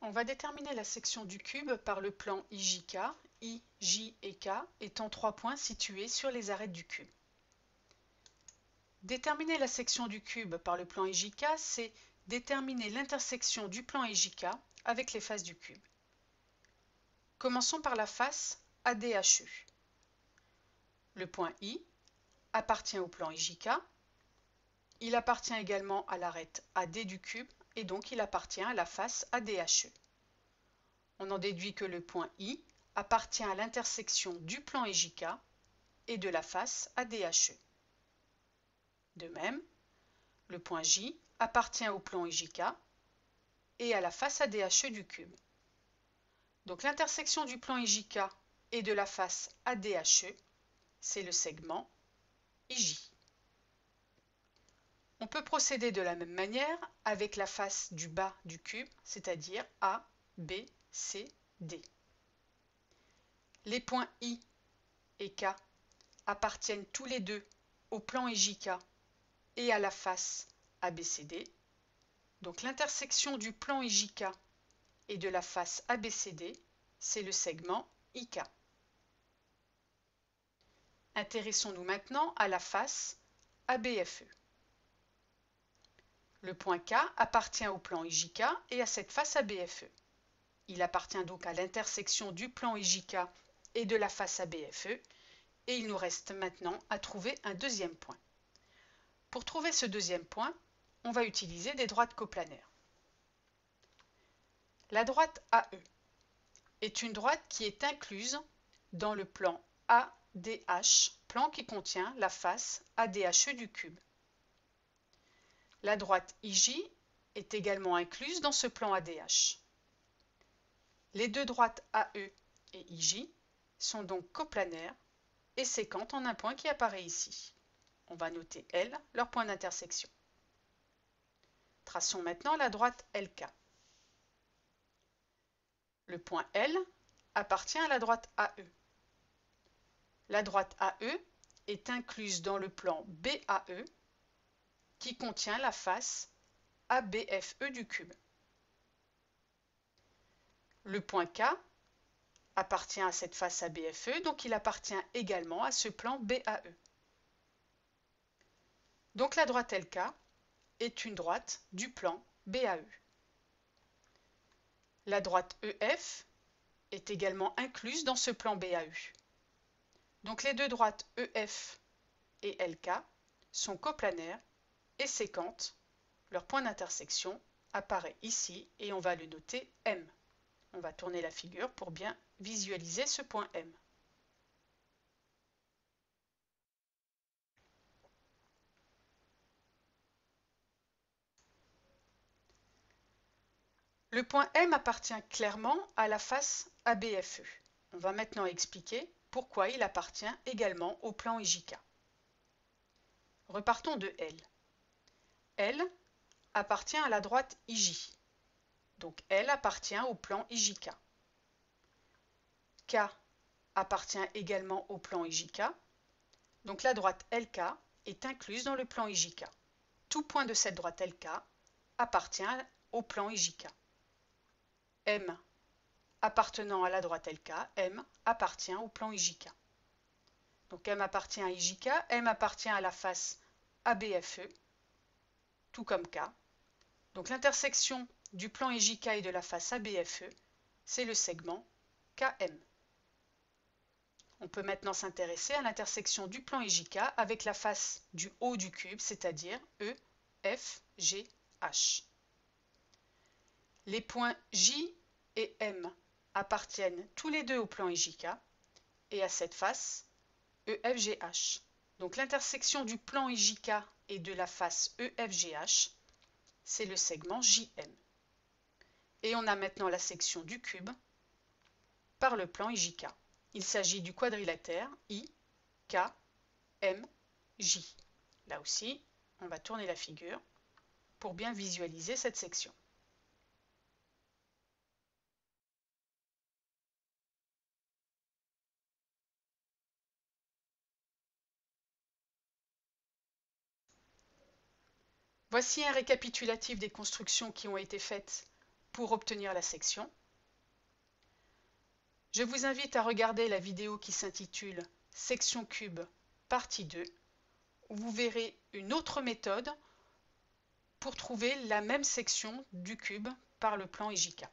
On va déterminer la section du cube par le plan IJK, I, J et K étant 3 points situés sur les arêtes du cube. Déterminer la section du cube par le plan IJK, c'est déterminer l'intersection du plan IJK avec les faces du cube. Commençons par la face ADHE. Le point I appartient au plan IJK. Il appartient également à l'arête AD du cube et donc il appartient à la face ADHE. On en déduit que le point I appartient à l'intersection du plan IJK et de la face ADHE. De même, le point J appartient au plan IJK et à la face ADHE du cube. Donc l'intersection du plan IJK et de la face ADHE, c'est le segment IJ. On peut procéder de la même manière avec la face du bas du cube, c'est-à-dire A, B, C, D. Les points I et K appartiennent tous les deux au plan IJK et à la face ABCD. Donc l'intersection du plan IJK et de la face ABCD, c'est le segment IK. Intéressons-nous maintenant à la face ABFE. Le point K appartient au plan IJK et à cette face ABFE. Il appartient donc à l'intersection du plan IJK et de la face ABFE et il nous reste maintenant à trouver un deuxième point. Pour trouver ce deuxième point, on va utiliser des droites coplanaires. La droite AE est une droite qui est incluse dans le plan ADH, plan qui contient la face ADHE du cube. La droite IJ est également incluse dans ce plan ADH. Les deux droites AE et IJ sont donc coplanaires et séquentes en un point qui apparaît ici. On va noter L, leur point d'intersection. Traçons maintenant la droite LK. Le point L appartient à la droite AE. La droite AE est incluse dans le plan BAE qui contient la face ABFE du cube. Le point K appartient à cette face ABFE, donc il appartient également à ce plan BAE. Donc la droite LK est une droite du plan BAE. La droite EF est également incluse dans ce plan BAE. Donc les deux droites EF et LK sont coplanaires et séquentes. Leur point d'intersection apparaît ici et on va le noter M. On va tourner la figure pour bien visualiser ce point M. Le point M appartient clairement à la face ABFE. On va maintenant expliquer pourquoi il appartient également au plan IJK. Repartons de L. L appartient à la droite IJ. Donc L appartient au plan IJK. K appartient également au plan IJK. Donc la droite LK est incluse dans le plan IJK. Tout point de cette droite LK appartient au plan IJK. M appartenant à la droite LK, M appartient au plan IJK. Donc M appartient à IJK, M appartient à la face ABFE, tout comme K. Donc l'intersection du plan IJK et de la face ABFE, c'est le segment KM. On peut maintenant s'intéresser à l'intersection du plan IJK avec la face du haut du cube, c'est-à-dire E, F, G, H. Les points J et M appartiennent tous les deux au plan IJK et à cette face EFGH. Donc l'intersection du plan IJK et de la face EFGH, c'est le segment JM. Et on a maintenant la section du cube par le plan IJK. Il s'agit du quadrilatère I, K, M, J. Là aussi, on va tourner la figure pour bien visualiser cette section. Voici un récapitulatif des constructions qui ont été faites pour obtenir la section. Je vous invite à regarder la vidéo qui s'intitule « Section cube, partie 2 » où vous verrez une autre méthode pour trouver la même section du cube par le plan EJK.